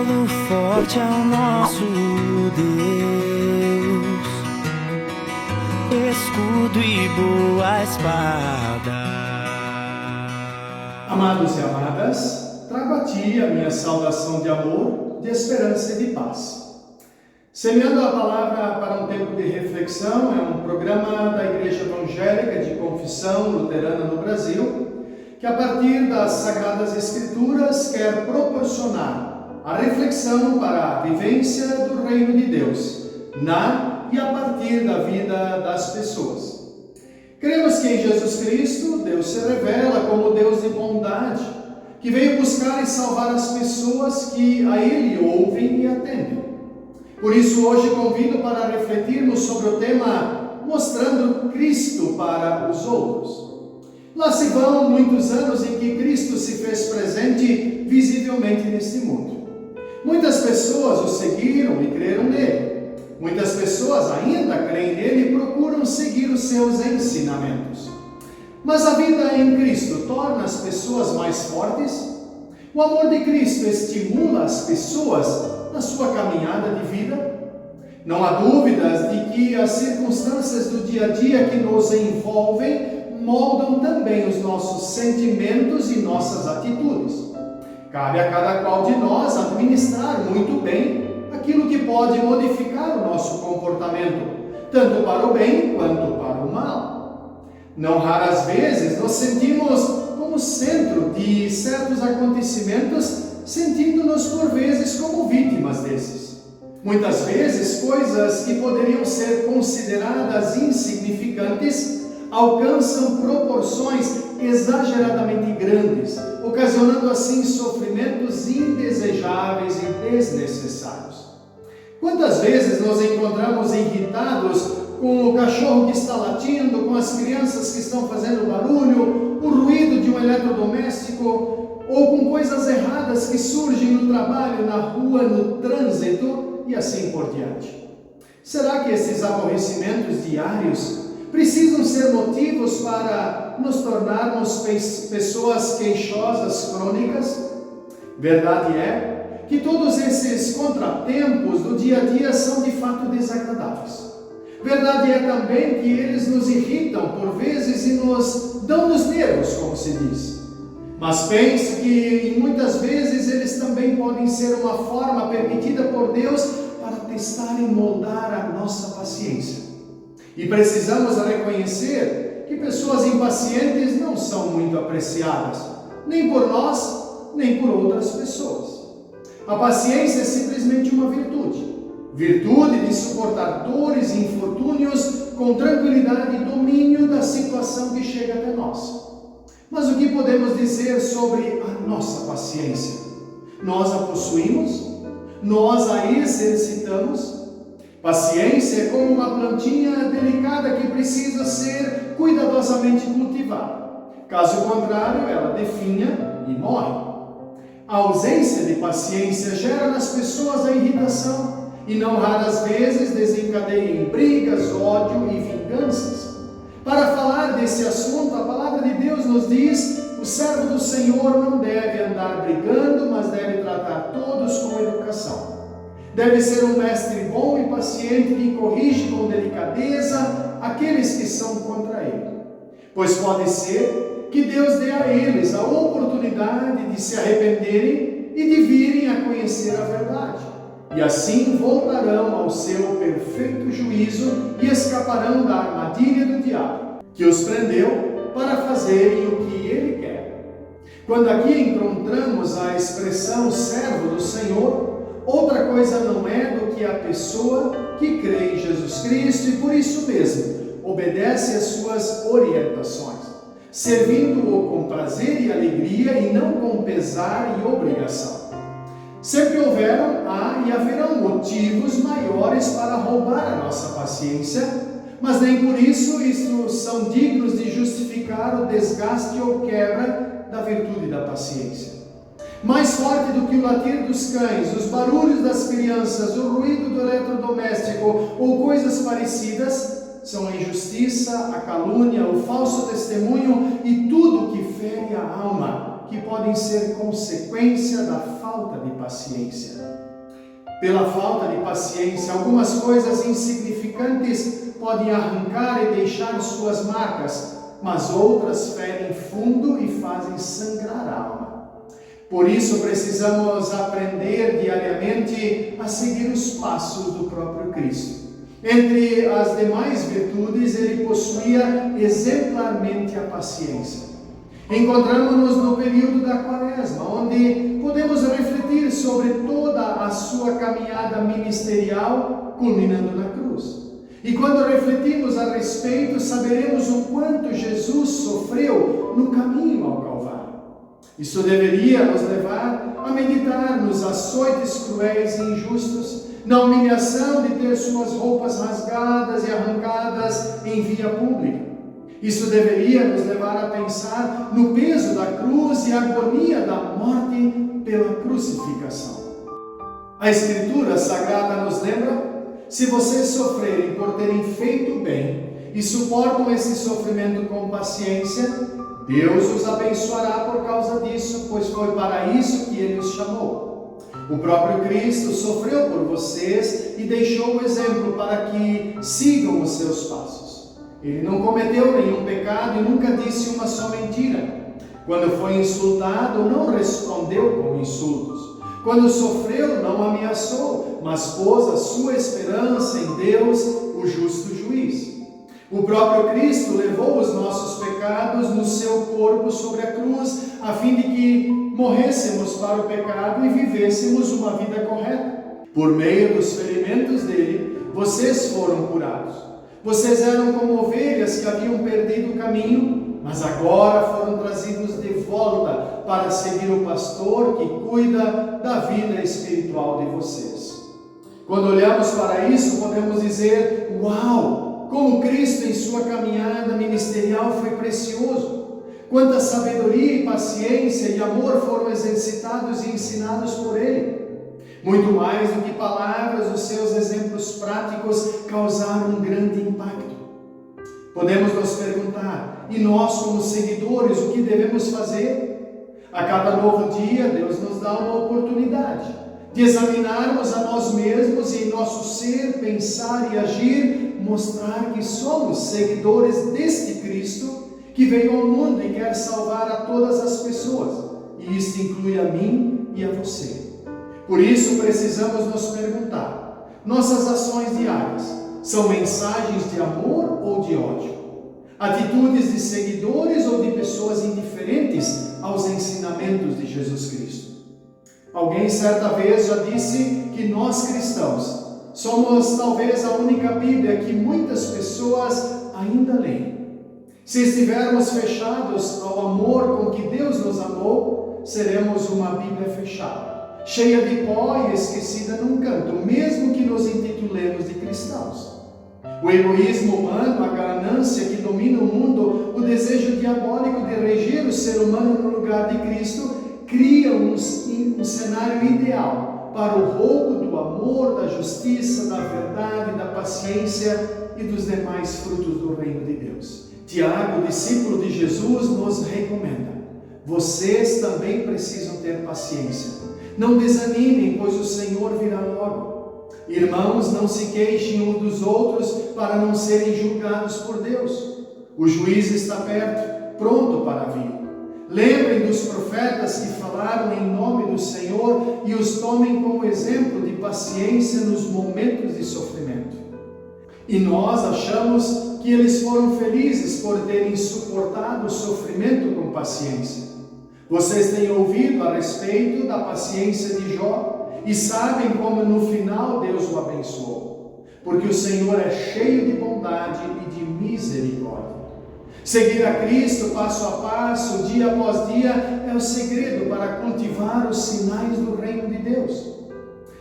castelo forte é o nosso Deus, escudo e boa espada. Amados e amadas, trago a ti a minha saudação de amor, de esperança e de paz. Semeando a palavra para um tempo de reflexão, é um programa da Igreja Evangélica de Confissão Luterana no Brasil, que a partir das Sagradas Escrituras quer proporcionar a reflexão para a vivência do Reino de Deus, na e a partir da vida das pessoas. Cremos que em Jesus Cristo, Deus se revela como Deus de bondade, que veio buscar e salvar as pessoas que a Ele ouvem e atendem. Por isso, hoje convido para refletirmos sobre o tema Mostrando Cristo para os Outros. Lá se vão muitos anos em que Cristo se fez presente visivelmente neste mundo. Muitas pessoas o seguiram e creram nele. Muitas pessoas ainda creem nele e procuram seguir os seus ensinamentos. Mas a vida em Cristo torna as pessoas mais fortes? O amor de Cristo estimula as pessoas na sua caminhada de vida? Não há dúvidas de que as circunstâncias do dia a dia que nos envolvem moldam também os nossos sentimentos e nossas atitudes. Cabe a cada qual de nós administrar muito bem aquilo que pode modificar o nosso comportamento, tanto para o bem quanto para o mal. Não raras vezes nos sentimos como centro de certos acontecimentos, sentindo-nos por vezes como vítimas desses. Muitas vezes coisas que poderiam ser consideradas insignificantes alcançam proporções exageradamente grandes, ocasionando assim sofrimentos indesejáveis e desnecessários. Quantas vezes nos encontramos irritados com o cachorro que está latindo, com as crianças que estão fazendo barulho, o ruído de um eletrodoméstico, ou com coisas erradas que surgem no trabalho, na rua, no trânsito e assim por diante. Será que esses aborrecimentos diários precisam ser motivos para nos tornarmos pessoas queixosas crônicas? Verdade é que todos esses contratempos do dia a dia são de fato desagradáveis. Verdade é também que eles nos irritam por vezes e nos dão nos nervos, como se diz. Mas penso que muitas vezes eles também podem ser uma forma permitida por Deus para testar e moldar a nossa paciência. E precisamos reconhecer que pessoas impacientes não são muito apreciadas, nem por nós, nem por outras pessoas. A paciência é simplesmente uma virtude. Virtude de suportar dores e infortúnios com tranquilidade e domínio da situação que chega até nós. Mas o que podemos dizer sobre a nossa paciência? Nós a possuímos? Nós a exercitamos? Paciência é como uma plantinha delicada que precisa ser cuidadosamente cultivada. Caso contrário, ela definha e morre. A ausência de paciência gera nas pessoas a irritação e não raras vezes desencadeia em brigas, ódio e vinganças. Para falar desse assunto, a palavra de Deus nos diz: o servo do Senhor não deve andar brigando, mas deve tratar todos com educação. Deve ser um mestre bom e paciente que corrige com delicadeza aqueles que são contra ele. Pois pode ser que Deus dê a eles a oportunidade de se arrependerem e de virem a conhecer a verdade. E assim voltarão ao seu perfeito juízo e escaparão da armadilha do diabo, que os prendeu para fazerem o que ele quer. Quando aqui encontramos a expressão servo do Senhor, outra coisa não é do que a pessoa que crê em Jesus Cristo e por isso mesmo obedece às suas orientações, servindo-o com prazer e alegria e não com pesar e obrigação. Sempre houveram, há e haverão motivos maiores para roubar a nossa paciência, mas nem por isso são dignos de justificar o desgaste ou quebra da virtude da paciência. Mais forte do que o latir dos cães, os barulhos das crianças, o ruído do eletrodoméstico ou coisas parecidas, são a injustiça, a calúnia, o falso testemunho e tudo que fere a alma, que podem ser consequência da falta de paciência. Pela falta de paciência, algumas coisas insignificantes podem arrancar e deixar suas marcas, mas outras ferem fundo e fazem sangrar a alma. Por isso precisamos aprender diariamente a seguir os passos do próprio Cristo. Entre as demais virtudes, ele possuía exemplarmente a paciência. Encontramos-nos no período da Quaresma, onde podemos refletir sobre toda a sua caminhada ministerial, culminando na cruz. E quando refletimos a respeito, saberemos o quanto Jesus sofreu no caminho ao Calvário. Isso deveria nos levar a meditar nos açoites cruéis e injustos, na humilhação de ter suas roupas rasgadas e arrancadas em via pública. Isso deveria nos levar a pensar no peso da cruz e a agonia da morte pela crucificação. A Escritura Sagrada nos lembra: se vocês sofrerem por terem feito bem e suportam esse sofrimento com paciência, Deus os abençoará por causa disso, pois foi para isso que Ele os chamou. O próprio Cristo sofreu por vocês e deixou o exemplo para que sigam os seus passos. Ele não cometeu nenhum pecado e nunca disse uma só mentira. Quando foi insultado, não respondeu com insultos. Quando sofreu, não ameaçou, mas pôs a sua esperança em Deus, o justo juiz. O próprio Cristo levou os nossos pecados no seu corpo sobre a cruz, a fim de que morrêssemos para o pecado e vivêssemos uma vida correta. Por meio dos ferimentos dele, vocês foram curados. Vocês eram como ovelhas que haviam perdido o caminho, mas agora foram trazidos de volta para seguir o pastor que cuida da vida espiritual de vocês. Quando olhamos para isso, podemos dizer: uau! Como Cristo em sua caminhada ministerial foi precioso! Quanta sabedoria e paciência e amor foram exercitados e ensinados por Ele! Muito mais do que palavras, os seus exemplos práticos causaram um grande impacto. Podemos nos perguntar: e nós, como seguidores, o que devemos fazer? A cada novo dia, Deus nos dá uma oportunidade de examinarmos a nós mesmos e em nosso ser, pensar e agir, mostrar que somos seguidores deste Cristo que veio ao mundo e quer salvar a todas as pessoas. E isso inclui a mim e a você. Por isso precisamos nos perguntar: nossas ações diárias são mensagens de amor ou de ódio? Atitudes de seguidores ou de pessoas indiferentes aos ensinamentos de Jesus Cristo? Alguém certa vez já disse que nós cristãos somos talvez a única Bíblia que muitas pessoas ainda leem. Se estivermos fechados ao amor com que Deus nos amou, seremos uma Bíblia fechada, cheia de pó e esquecida num canto, mesmo que nos intitulemos de cristãos. O egoísmo humano, a ganância que domina o mundo, o desejo diabólico de reger o ser humano no lugar de Cristo, cria um cenário ideal para o roubo do amor, da justiça, da verdade, da paciência e dos demais frutos do reino de Deus. Tiago, discípulo de Jesus, nos recomenda: vocês também precisam ter paciência. Não desanimem, pois o Senhor virá logo. Irmãos, não se queixem uns dos outros para não serem julgados por Deus. O juiz está perto, pronto para vir. Lembrem dos profetas que falaram em nome do Senhor e os tomem como exemplo de paciência nos momentos de sofrimento. E nós achamos que eles foram felizes por terem suportado o sofrimento com paciência. Vocês têm ouvido a respeito da paciência de Jó e sabem como no final Deus o abençoou, porque o Senhor é cheio de bondade e de misericórdia. Seguir a Cristo passo a passo, dia após dia, é o segredo para cultivar os sinais do reino de Deus.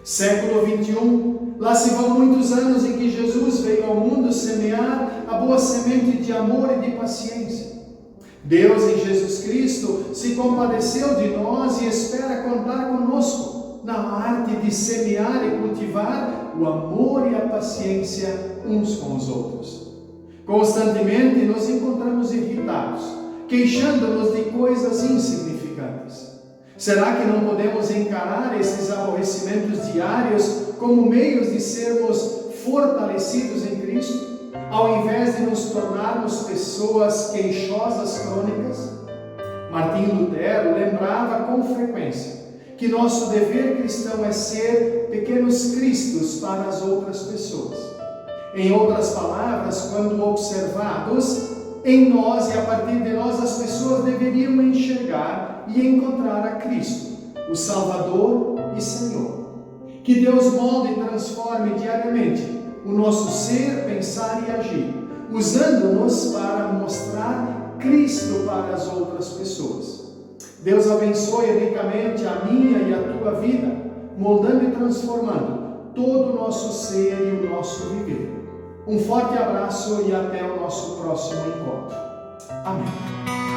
Século 21, lá se vão muitos anos em que Jesus veio ao mundo semear a boa semente de amor e de paciência. Deus em Jesus Cristo se compadeceu de nós e espera contar conosco na arte de semear e cultivar o amor e a paciência uns com os outros. Constantemente nos encontramos irritados, queixando-nos de coisas insignificantes. Será que não podemos encarar esses aborrecimentos diários como meios de sermos fortalecidos em Cristo, ao invés de nos tornarmos pessoas queixosas crônicas? Martim Lutero lembrava com frequência que nosso dever cristão é ser pequenos cristos para as outras pessoas. Em outras palavras, quando observados, em nós e a partir de nós, as pessoas deveriam enxergar e encontrar a Cristo, o Salvador e Senhor. Que Deus molde e transforme diariamente o nosso ser, pensar e agir, usando-nos para mostrar Cristo para as outras pessoas. Deus abençoe ricamente a minha e a tua vida, moldando e transformando todo o nosso ser e o nosso viver. Um forte abraço e até o nosso próximo encontro. Amém.